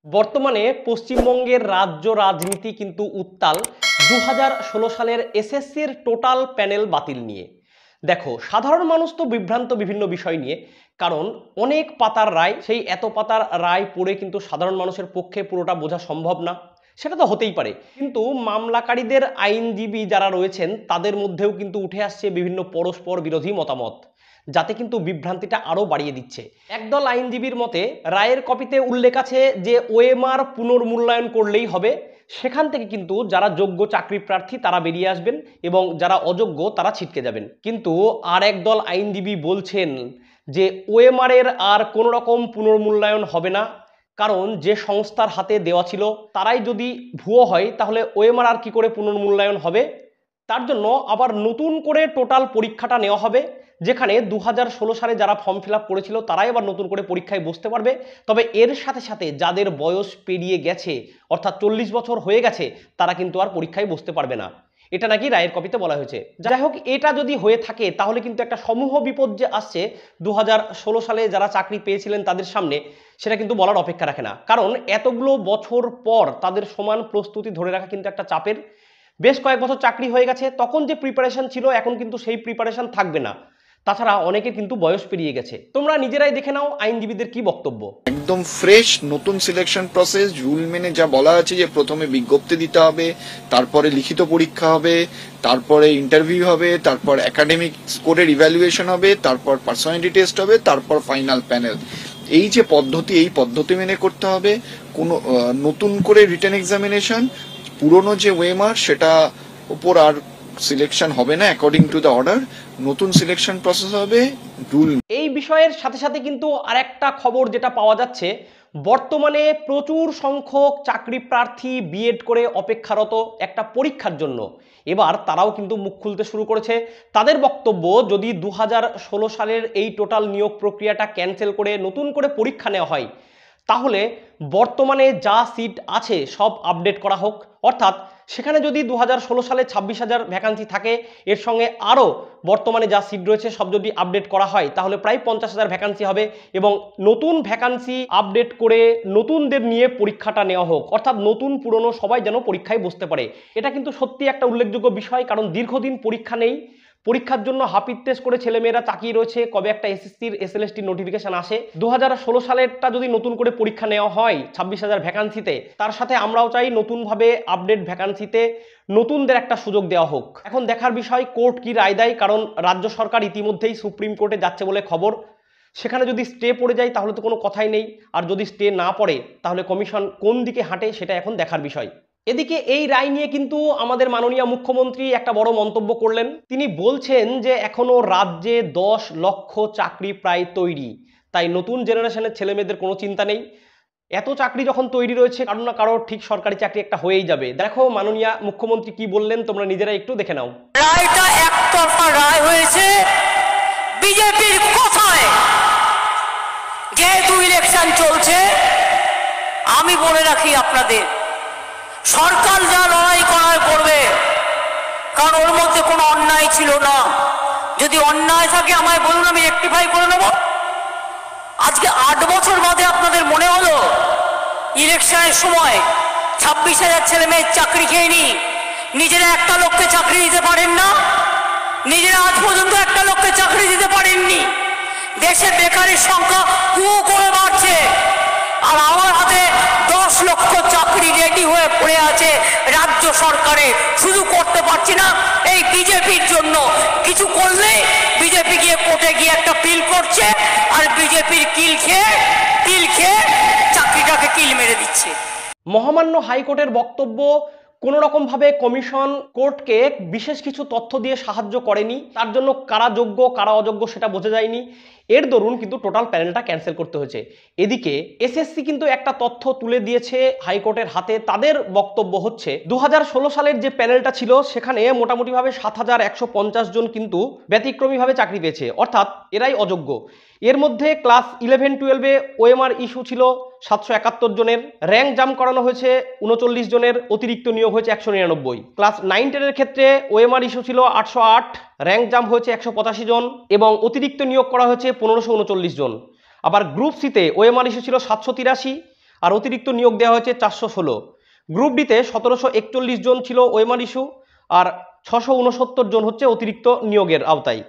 বর্তমানে পশ্চিমবঙ্গের রাজ্য রাজনীতি কিন্তু উত্তাল 2016 সালের এসএসসির টোটাল প্যানেল বাতিল নিয়ে। দেখো, সাধারণ মানুষ তো বিভ্রান্ত বিভিন্ন বিষয় নিয়ে, কারণ অনেক পাতার রায়, সেই এত পাতার রায় পড়ে কিন্তু সাধারণ মানুষের পক্ষে পুরোটা বোঝা সম্ভব না। সেটা তো হতেই পারে, কিন্তু মামলাকারীদের আইনজীবী যারা রয়েছেন তাদের মধ্যেও কিন্তু উঠে আসছে বিভিন্ন পরস্পর বিরোধী মতামত, যাতে কিন্তু বিভ্রান্তিটা আরো বাড়িয়ে দিচ্ছে। একদল আইনজীবীর মতে রায়ের কপিতে উল্লেখ আছে যে ওএমআর পুনর্মূল্যায়ন করলেই হবে, সেখান থেকে কিন্তু যারা যোগ্য চাকরি প্রার্থী তারা বেরিয়ে আসবেন এবং যারা অযোগ্য তারা ছিটকে যাবেন। কিন্তু আর একদল আইনজীবী বলছেন যে ওএমআর এর আর কোনো রকম পুনর্মূল্যায়ন হবে না, কারণ যে সংস্থার হাতে দেওয়া ছিল তারাই যদি ভুয়ো হয় তাহলে ওএমআর আর কি করে পুনর্মূল্যায়ন হবে। তার জন্য আবার নতুন করে টোটাল পরীক্ষাটা নেওয়া হবে, যেখানে 2016 সালে যারা ফর্ম ফিল আপ করেছিল তারাই আবার নতুন করে পরীক্ষায় বসতে পারবে। তবে এর সাথে সাথে যাদের বয়স পেরিয়ে গেছে, অর্থাৎ 40 বছর হয়ে গেছে, তারা কিন্তু আর পরীক্ষায় বসতে পারবে না। এটা নাকি রায়ের কপিতে বলা হয়েছে। যাই হোক, এটা যদি হয়ে থাকে তাহলে কিন্তু একটা সমূহ বিপদ যে আসছে 2016 সালে যারা চাকরি পেয়েছিলেন তাদের সামনে, সেটা কিন্তু বলার অপেক্ষা রাখে না। কারণ এতগুলো বছর পর তাদের সমান প্রস্তুতি ধরে রাখা কিন্তু একটা চাপের। বেশ কয়েক বছর চাকরি হয়ে গেছে, তখন যে প্রিপারেশন ছিল এখন কিন্তু সেই প্রিপারেশন থাকবে না। তাছাড়া অনেকে কিন্তু বয়স পেরিয়ে গেছে। তোমরা নিজেরাই দেখে নাও আইনজীবীদের কি বক্তব্য। একদম ফ্রেশ নতুন সিলেকশন প্রসেস, রুল মেনে যা বলা আছে যে প্রথমে বিজ্ঞপ্তি দিতে হবে, তারপরে লিখিত পরীক্ষা হবে, তারপরে ইন্টারভিউ হবে, তারপর একাডেমিক স্কোরের ইভ্যালুয়েশন হবে, তারপর পার্সোনালিটি টেস্ট হবে, তারপর ফাইনাল প্যানেল। এই যে পদ্ধতি, এই পদ্ধতি মেনে করতে হবে। কোনো নতুন করে রিটেন এক্সামিনেশন, পুরনো যে ওয়েমার সেটা উপর আর সিলেকশন হবে না অ্যাকর্ডিং টু দ্য অর্ডার, নতুন সিলেকশন প্রসেস হবে রুল। এই বিষয়ের সাথে সাথে কিন্তু আরেকটা খবর যেটা পাওয়া যাচ্ছে, বর্তমানে প্রচুর সংখ্যক চাকরি প্রার্থী বিএড করে অপেক্ষারত একটা পরীক্ষার জন্য। এবার তারাও কিন্তু মুখ খুলতে শুরু করেছে। তাদের বক্তব্য, যদি 2016 সালের এই টোটাল নিয়োগ প্রক্রিয়াটা ক্যান্সেল করে নতুন করে পরীক্ষা নেওয়া হয়, তাহলে বর্তমানে যা সিট আছে সব আপডেট করা হোক। অর্থাৎ সেখানে যদি 2016 সালে 26,000 ভ্যাকান্সি থাকে, এর সঙ্গে আরও বর্তমানে যা সিট রয়েছে সব যদি আপডেট করা হয় তাহলে প্রায় 50,000 ভ্যাকান্সি হবে, এবং নতুন ভ্যাকান্সি আপডেট করে নতুনদের নিয়ে পরীক্ষাটা নেওয়া হোক। অর্থাৎ নতুন পুরনো সবাই যেন পরীক্ষায় বসতে পারে। এটা কিন্তু সত্যি একটা উল্লেখযোগ্য বিষয়, কারণ দীর্ঘদিন পরীক্ষা নেই। পরীক্ষার জন্য হাপিত্তেশ টেস্ট করে ছেলেমেয়েরা তাকিয়ে রয়েছে কবে একটা এসএসসির এসএলএসটির নোটিফিকেশন আসে। 2016 সালেরটা যদি নতুন করে পরীক্ষা নেওয়া হয় 26,000 ভ্যাকান্সিতে, তার সাথে আমরাও চাই নতুনভাবে আপডেট ভ্যাকান্সিতে নতুনদের একটা সুযোগ দেওয়া হোক। এখন দেখার বিষয় কোর্ট কি রায় দেয়, কারণ রাজ্য সরকার ইতিমধ্যেই সুপ্রিম কোর্টে যাচ্ছে বলে খবর। সেখানে যদি স্টে পড়ে যায় তাহলে তো কোনো কথাই নেই, আর যদি স্টে না পড়ে তাহলে কমিশন কোন দিকে হাঁটে সেটা এখন দেখার বিষয়। এদিকে এই রায় নিয়ে কিন্তু আমাদের মাননীয় মুখ্যমন্ত্রী একটা বড় মন্তব্য করলেন। তিনি বলছেন যে এখনো রাজ্যে 10 লক্ষ চাকরি প্রায় তৈরি, তাই নতুন জেনারেশনের ছেলেমেয়েদের কোনো চিন্তা নেই। এত চাকরি যখন তৈরি রয়েছে, কারো না কারো ঠিক সরকারি চাকরি একটা হয়েই যাবে। দেখো মাননীয় মুখ্যমন্ত্রী কি বললেন, তোমরা নিজেরা একটু দেখে নাও। রায়টা একতরফা রায় হয়েছে বিজেপির কথায়। যেহেতু ইলেকশন চলছে, আমি বলে রাখি আপনাদের, সরকার যা লড়াই করার করবে, কারণ ওর মধ্যে কোনো অন্যায় ছিল না। যদি অন্যায় থাকে আমায় বলুন, আমি রেকটিফাই করে নেব। আজকে 8 বছর বাদে আপনাদের মনে হলো ইলেকশনের সময় 26,000 ছেলে মেয়ের চাকরি খেয়ে নি, নিজেরা একটা লোককে চাকরি দিতে পারেন না, নিজেরা আজ পর্যন্ত একটা লোককে চাকরি দিতে পারেননি। দেশে বেকারের সংখ্যা হু করে বাড়ছে, আর আমার হাতে 10 লক্ষ চাকরি রেডি হয়ে পড়ে আছে রাজ্য সরকারে। শুধু করতে পারছি না এই বিজেপির জন্য। কিছু করলে বিজেপি গিয়ে কোর্টে গিয়ে একটা পিল করছে, আর বিজেপির তিল খেয়ে চাকরিটাকে কিল মেরে দিচ্ছে। মহামান্য হাইকোর্টের বক্তব্য, কোনো রকমভাবে কমিশন কোর্টকে বিশেষ কিছু তথ্য দিয়ে সাহায্য করেনি, তার জন্য কারা যোগ্য কারা অযোগ্য সেটা বোঝা যায়নি। এর দরুন কিন্তু টোটাল প্যানেলটা ক্যান্সেল করতে হয়েছে। এদিকে এসএসসি কিন্তু একটা তথ্য তুলে দিয়েছে হাইকোর্টের হাতে। তাদের বক্তব্য হচ্ছে 2016 সালের যে প্যানেলটা ছিল সেখানে মোটামুটিভাবে 7,150 জন কিন্তু ব্যতিক্রমীভাবে চাকরি পেয়েছে, অর্থাৎ এরাই অযোগ্য। এর মধ্যে ক্লাস 11-12-এ ওএমআর ইস্যু ছিল 771 জনের, র্যাঙ্ক জাম্প করানো হয়েছে 39 জনের, অতিরিক্ত নিয়োগ হয়েছে 199। ক্লাস 9-10-এর ক্ষেত্রে ওএমআর ইস্যু ছিল 808, র্যাঙ্ক জাম্প হয়েছে 185 জন এবং অতিরিক্ত নিয়োগ করা হয়েছে 1539 জন। আবার গ্রুপ সিতে ওএমআর ইস্যু ছিল 783, আর অতিরিক্ত নিয়োগ দেওয়া হয়েছে 416। গ্রুপ ডিতে 1741 জন ছিল ওএমআর ইস্যু, আর 669 জন হচ্ছে অতিরিক্ত নিয়োগের আওতায়।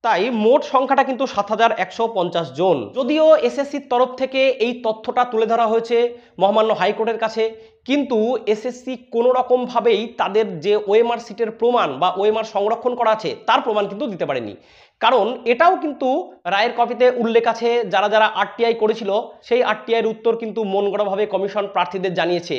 তাই মোট সংখ্যাটা কিন্তু 7150 জন। যদিও এসএসসির তরফ থেকে এই তথ্যটা তুলে ধরা হয়েছে মহামান্য হাইকোর্টের কাছে, কিন্তু এসএসসি কোনো রকম ভাবেই তাদের যে ওএমআর সিটের প্রমাণ বা ওএমআর সংরক্ষণ করা আছে তার প্রমাণ কিন্তু দিতে পারেনি। কারণ এটাও কিন্তু রায়ের কপিতে উল্লেখ আছে, যারা যারা আরটিআই করেছিল সেই আরটিআইয়ের উত্তর কিন্তু মন গড়াভাবে কমিশন প্রার্থীদের জানিয়েছে।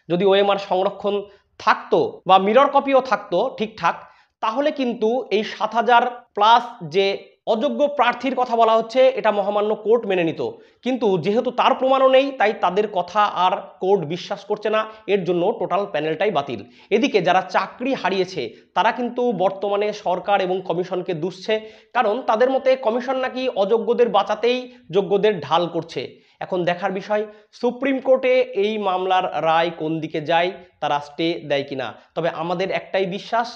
যদি ওএমআর সংরক্ষণ থাকতো বা মিরর কপিও থাকতো ঠিকঠাক, তাহলে কিন্তু এই 7000+ যে অযোগ্য প্রার্থীর কথা বলা হচ্ছে এটা মহামান্য কোর্ট মেনে নিত। কিন্তু যেহেতু তার প্রমাণও নেই, তাই তাদের কথা আর কোর্ট বিশ্বাস করছে না, এর জন্য টোটাল প্যানেলটাই বাতিল। এদিকে যারা চাকরি হারিয়েছে তারা কিন্তু বর্তমানে সরকার এবং কমিশনকে দুষছে, কারণ তাদের মতে কমিশন নাকি অযোগ্যদের বাঁচাতেই যোগ্যদের ঢাল করছে। এখন দেখার বিষয় সুপ্রিম কোর্টে এই মামলার রায় কোন দিকে যায়, তারা স্টে দেয় কিনা। তবে আমাদের একটাই বিশ্বাস,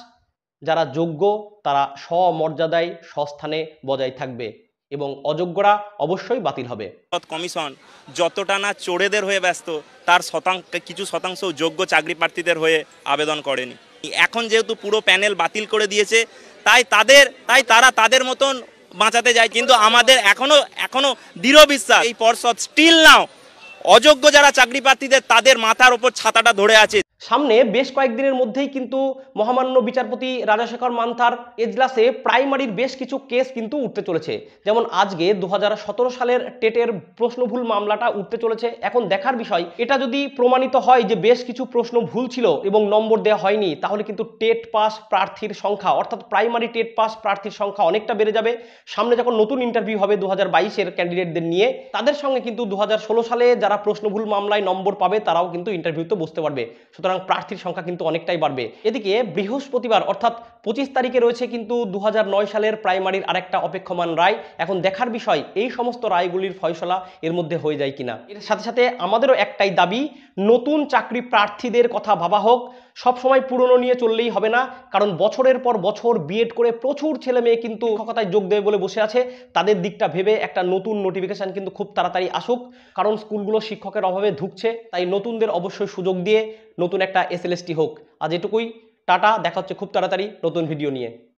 যারা যোগ্য তারা স্বমর্যাদায় স্বস্থানে বজায় থাকবে এবং অযোগ্যরা অবশ্যই বাতিল হবে। কমিশন যতটা না চোরেদের হয়ে ব্যস্ত, তার কিছু শতাংশ যোগ্য চাকরি প্রার্থীদের হয়ে আবেদন করেনি। এখন যেহেতু পুরো প্যানেল বাতিল করে দিয়েছে, তাই তারা তাদের মতন বাঁচাতে যায়। কিন্তু আমাদের এখনো দৃঢ় বিশ্বাস এই পর্ষদ স্টিল নাও অযোগ্য যারা চাকরি প্রার্থীদের তাদের মাথার ওপর ছাতাটা ধরে আছে। সামনে বেশ কয়েকদিনের মধ্যেই কিন্তু মহামান্য বিচারপতি রাজাশেখর মান্থার এজলাসে প্রাইমারির বেশ কিছু কেস কিন্তু উঠতে চলেছে। যেমন আজকে 2017 সালের টেটের প্রশ্নভুল মামলাটা উঠতে চলেছে। এখন দেখার বিষয়, এটা যদি প্রমাণিত হয় যে বেশ কিছু প্রশ্ন ভুল ছিল এবং নম্বর দেওয়া হয়নি, তাহলে কিন্তু টেট পাস প্রার্থীর সংখ্যা অর্থাৎ প্রাইমারি টেট পাস প্রার্থীর সংখ্যা অনেকটা বেড়ে যাবে। সামনে যখন নতুন ইন্টারভিউ হবে 2022-এর ক্যান্ডিডেটদের নিয়ে, তাদের সঙ্গে কিন্তু 2016 সালে যারা প্রশ্নভুল মামলায় নম্বর পাবে তারাও কিন্তু ইন্টারভিউতে বসতে পারবে। সুতরাং প্রার্থীর সংখ্যা কিন্তু অনেকটাই বাড়বে। এদিকে বৃহস্পতিবার অর্থাৎ 25 তারিখে রয়েছে কিন্তু 2009 সালের প্রাইমারির আরেকটা অপেক্ষমান রায়। এখন দেখার বিষয় এই সমস্ত রায়গুলির ফয়সলা এর মধ্যে হয়ে যায় কিনা। এর সাথে সাথে আমাদেরও একটাই দাবি, নতুন চাকরি প্রার্থীদের কথা ভাবা হোক, সবসময় পুরনো নিয়ে চললেই হবে না। কারণ বছরের পর বছর বিএড করে প্রচুর ছেলে মেয়ে কিন্তু শিক্ষকতায় যোগ দেবে বলে বসে আছে। তাদের দিকটা ভেবে একটা নতুন নোটিফিকেশন কিন্তু খুব তাড়াতাড়ি আসুক, কারণ স্কুলগুলো শিক্ষকের অভাবে ধুঁকছে। তাই নতুনদের অবশ্যই সুযোগ দিয়ে নতুন একটা এসএলএসটি হোক। আজ এটুকুই, টাটা, দেখা হচ্ছে খুব তাড়াতাড়ি নতুন ভিডিও নিয়ে।